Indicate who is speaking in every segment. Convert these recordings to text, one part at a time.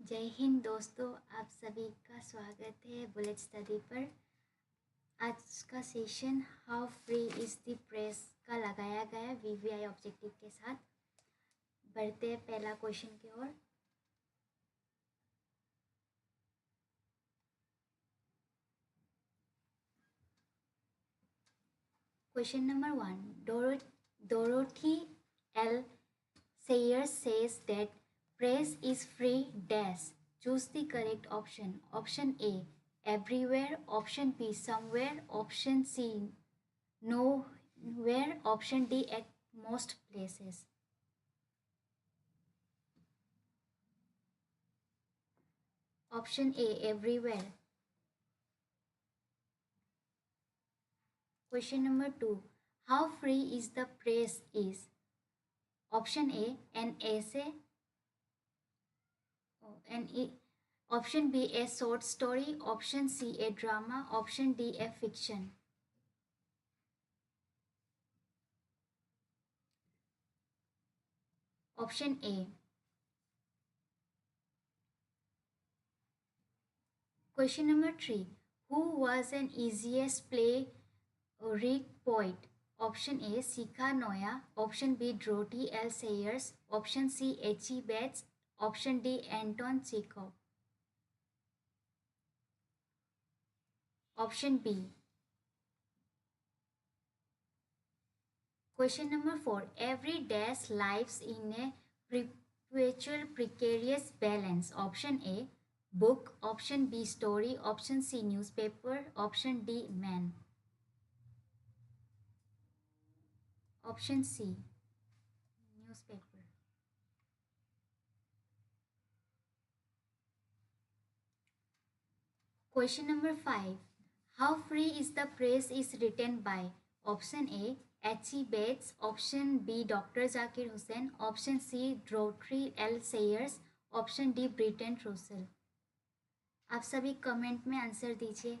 Speaker 1: जय हिंद दोस्तों, आप सभी का स्वागत है बुलेट स्टडी पर। आज का session how free is the press का लगाया गया वीवीआई ऑब्जेक्टिव के साथ। बढ़ते हैं पहला क्वेश्चन की ओर। Question number 1, Dorothy L. Sayers says that press is free dash. Choose the correct option. Option A, everywhere. Option B, somewhere. Option C, nowhere. Option D, at most places. Option A, everywhere. Question number 2, how free is the press is? Option A, an essay. Option B, a short story. Option C, a drama. Option D, a fiction. Option A. Question number 3, who was an easiest play Greek poet? Option A, Sika Noya. Option B, Dorothy L. Sayers. Option C, H.E. Betts. Option D, Anton Chekhov. Option B. Question number 4, every dash lives in a perpetual precarious balance. Option A, book. Option B, story. Option C, newspaper. Option D, man. Option C, newspaper. Question number 5, how free is the press is written by? Option A, H.E. Bates. Option B, Dr. Zakir Hussain. Option C, Dorothy L. Sayers. Option D, Britton Russell. आप सभी comment में answer दीजिए।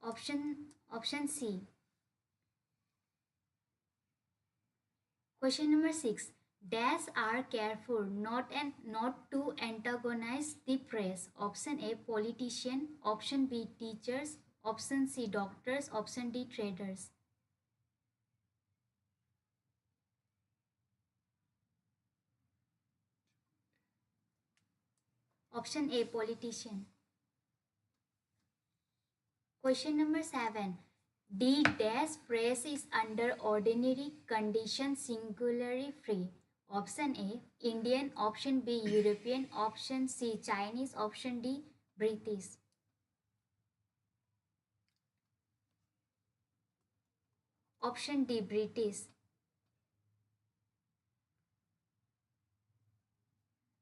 Speaker 1: Option C. Question number 6, dash are careful not to antagonize the press. Option A, politician. Option B, teachers. Option C, doctors. Option D, traders. Option A, politician. Question number 7, the dash press is under ordinary conditions singularly free. Option A, Indian. Option B, European. Option C, Chinese. Option D, British. Option D, British.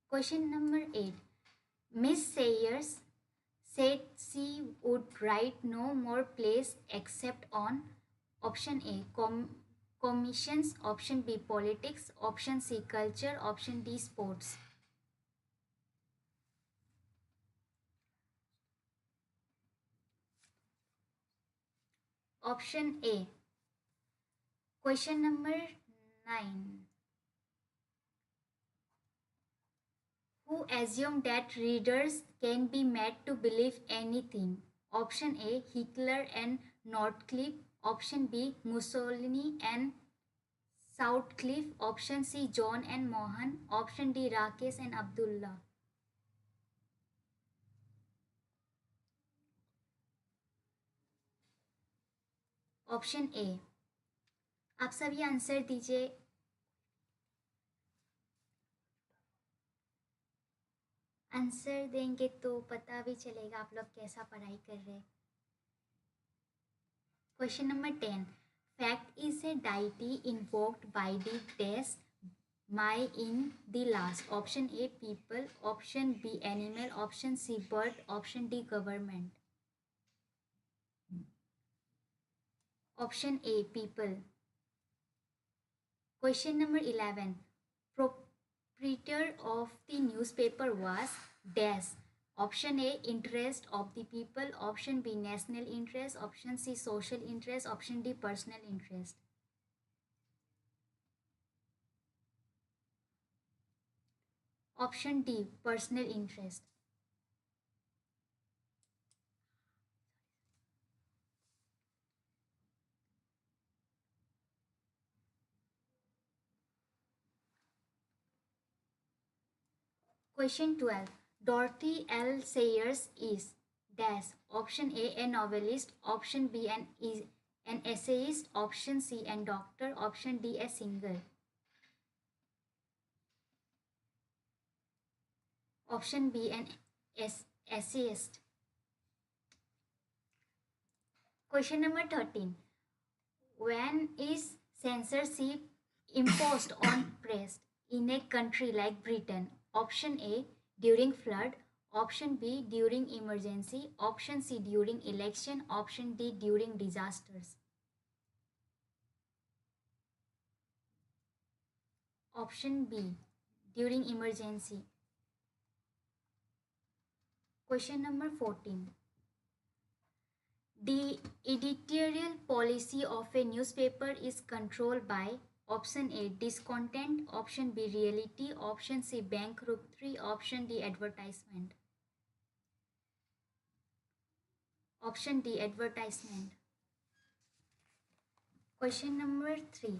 Speaker 1: Question number 8, Miss Sayers said she would write no more plays except on. Option A, commissions. Option B, politics. Option C, culture. Option D, sports. Option A. Question number 9, who assumed that readers can be made to believe anything? Option A, Hitler and Northcliffe. Option B, Mussolini and Southcliffe. Option C, John and Mohan. Option D, Rakesh and Abdullah. Option A. आप सभी answer दीजिए। Answer देंगे तो पता भी चलेगा आप लोग कैसा पढ़ाई कर रहे हैं। Question number 10, fact is a deity invoked by the dash my in the last. Option A, people. Option B, animal. Option C, bird. Option D, government. Option A, people. Question number 11, proprietor of the newspaper was dash. Option A, interest of the people. Option B, national interest. Option C, social interest. Option D, personal interest. Option D, personal interest. Question 12. Dorothy L. Sayers is dash. Option A, a novelist. Option B, an essayist. Option C, an doctor. Option D, a singer. Option B, an essayist. Question number 13. When is censorship imposed on press in a country like Britain? Option A, during flood. Option B, during emergency. Option C, during election. Option D, during disasters. Option B, during emergency. Question number 14. The editorial policy of a newspaper is controlled by option A, discontent, option B, reality, option C, bankruptcy, option D, advertisement. Option D, advertisement. Question number 3.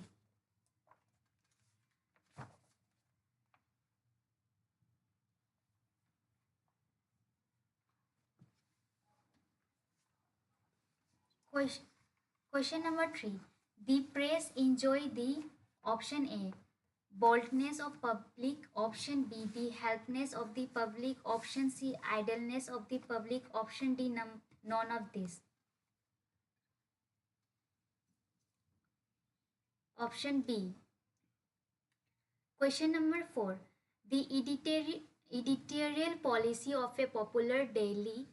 Speaker 1: Question, question number 3. The press enjoy the option A, boldness of public, option B, the helplessness of the public, option C, idleness of the public, option D, none of this. Option B. Question number 4. The editorial policy of a popular daily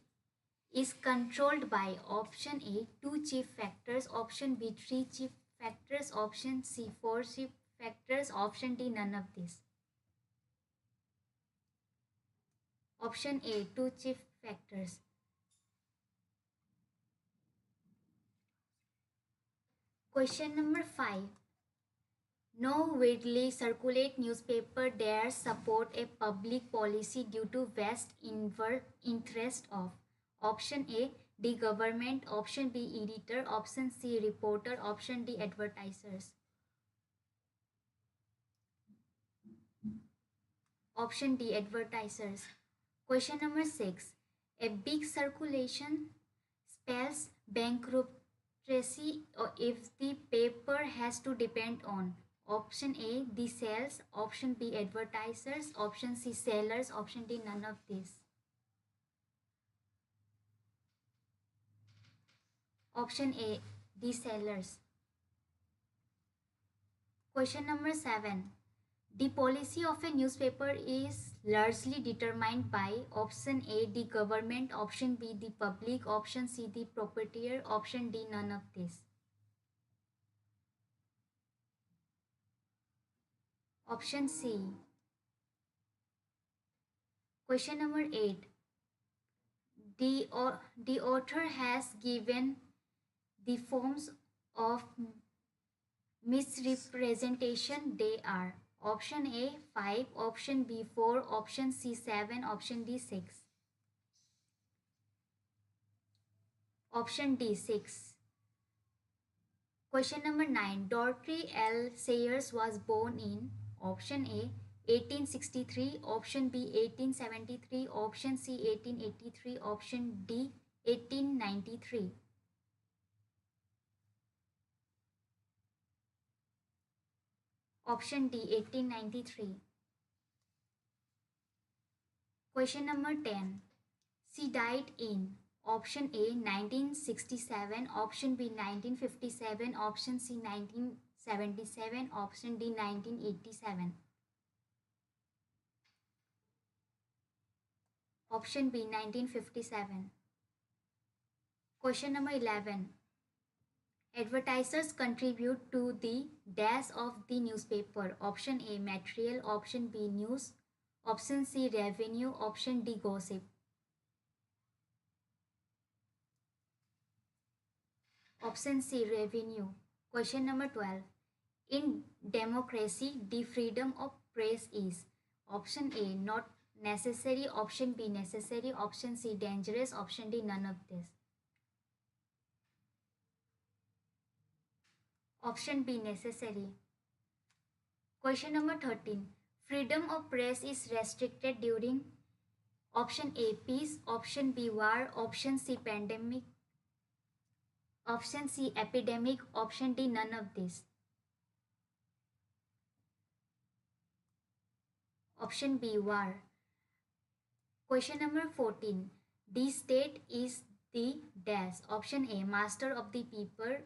Speaker 1: is controlled by option A, two chief factors, option B, three chief factors, option C, four chief factors, option D, none of these. Option A, two chief factors. Question number 5. No widely circulate newspaper dares support a public policy due to vast interest of option A, the government, option B, editor, option C, reporter, option D, advertisers. Option D, advertisers. Question number 6. A big circulation spells bankruptcy or if the paper has to depend on option A, the sales, option B, advertisers, option C, sellers, option D, none of these. Option A, the sellers. Question number 7. The policy of a newspaper is largely determined by option A, the government, option B, the public, option C, the proprietor, option D, none of this. Option C. Question number 8. The author has given the forms of misrepresentation. They are option A 5, option B 4, option C 7, option D 6. Option D 6. Question number 9. Dorothy L. Sayers was born in option A 1863, option B 1873, option C 1883, option D 1893. Option D 1893. Question number 10. She died in option A 1967, option B 1957, option C 1977, option D 1987. Option B 1957. Question number 11. Advertisers contribute to the dash of the newspaper. Option A material, option B news, option C revenue, option D gossip. Option C revenue. Question number 12. In democracy, the freedom of press is Option A, not necessary. Option B, necessary. Option C, dangerous. Option D, none of this. Option B, necessary. Question number 13. Freedom of press is restricted during option A, peace. Option B, war. Option C, pandemic. Option C, epidemic. Option D, none of this. Option B, war. Question number 14. The state is the dash. Option A, master of the people.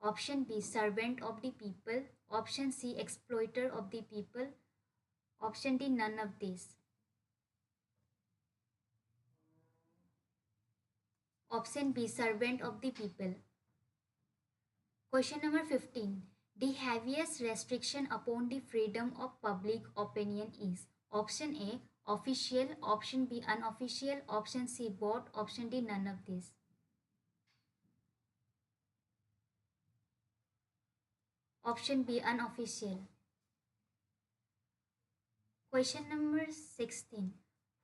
Speaker 1: Option B, servant of the people. Option C, exploiter of the people. Option D, none of these. Option B, servant of the people. Question number 15. The heaviest restriction upon the freedom of public opinion is option A, official. Option B, unofficial. Option C, both. Option D, none of these. Option B, unofficial. Question number 16.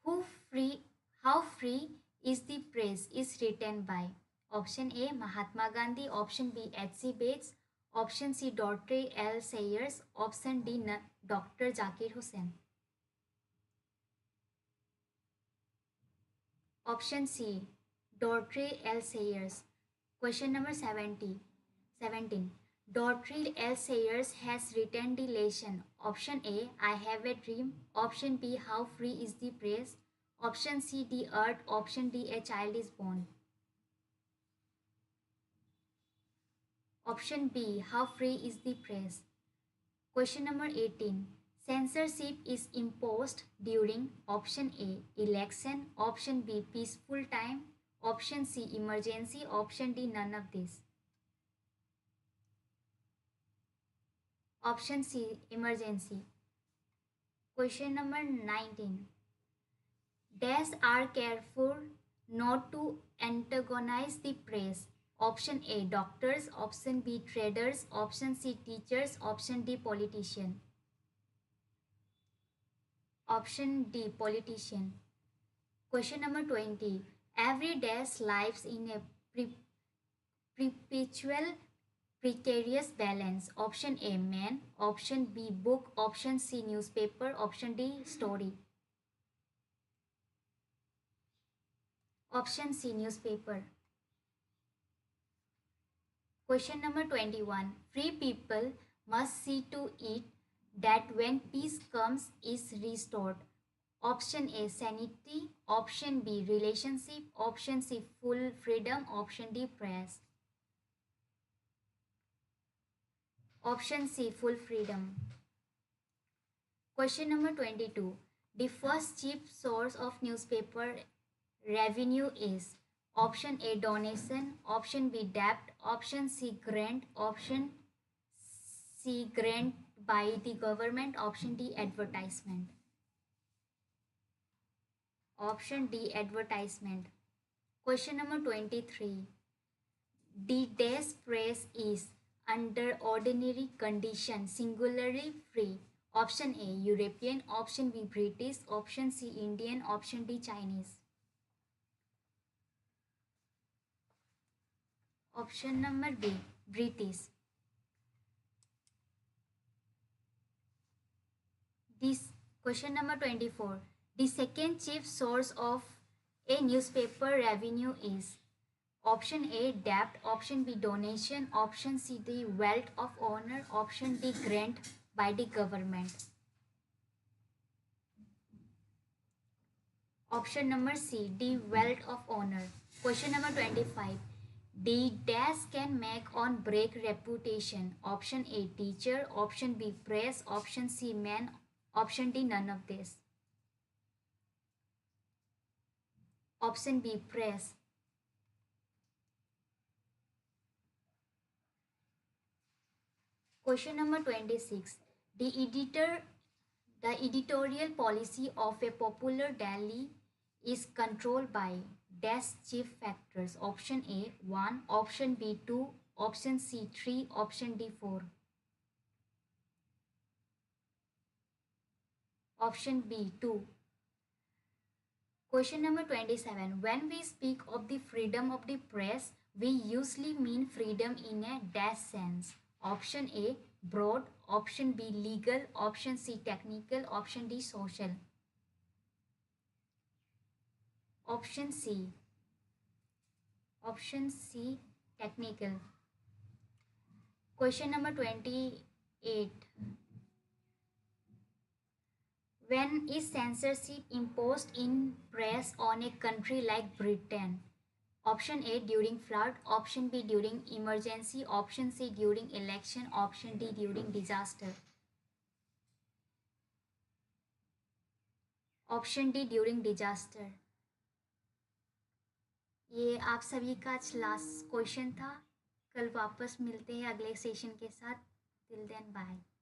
Speaker 1: Who free, how free is the press is written by option A, Mahatma Gandhi. Option B, H.C. Bates. Option C, Dorothy L. Sayers. Option D, Dr. Zakir Hussain. Option C, Dorothy L. Sayers. Question number 17. Dorothy L. Sayers has written the lesson. Option A, I have a dream. Option B, how free is the press. Option C, the earth. Option D, a child is born. Option B, how free is the press. Question number 18. Censorship is imposed during option A, election. Option B, peaceful time. Option C, emergency. Option D, none of this. Option C, emergency. Question number 19. Dash are careful not to antagonize the press. Option A, doctors. Option B, traders. Option C, teachers. Option D, politician. Option D, politician. Question number 20. Every dash lives in a perpetual precarious balance. Option A, man. Option B, book. Option C, newspaper. Option D, story. Option C, newspaper. Question number 21. Free people must see to it that when peace comes is restored. Option A, sanity. Option B, relationship. Option C, full freedom. Option D, press. Option C, full freedom. Question number 22. The first chief source of newspaper revenue is option A, donation. Option B, debt. Option C, grant. Option C, grant by the government. Option D, advertisement. Option D, advertisement. Question number 23. The dash press is under ordinary conditions singularly free. Option A, European. Option B, British. Option C, Indian. Option D, Chinese. Option number B, British. This question number 24. The second chief source of a newspaper revenue is option A, debt. Option B, donation. Option C, the wealth of owner. Option D, grant by the government. Option number C, the wealth of owner. Question number 25. The dash can make or break reputation. Option A, teacher. Option B, press. Option C, man. Option D, none of this. Option B, press. Question number 26. The editorial policy of a popular daily is controlled by dash chief factors. Option A, 1. Option B, 2. Option C, 3. Option D, 4. Option B 2. Question number 27. When we speak of the freedom of the press, we usually mean freedom in a dash sense. Option A broad, option B legal, option C technical, option D social. Option C. Option C technical. Question number 28. When is censorship imposed in press on a country like Britain? Option A during flood, option B during emergency, option C during election, option D during disaster. Option D during disaster. ये आप सभी का last question था। कल वापस मिलते हैं अगले सेशन के साथ। Till then bye.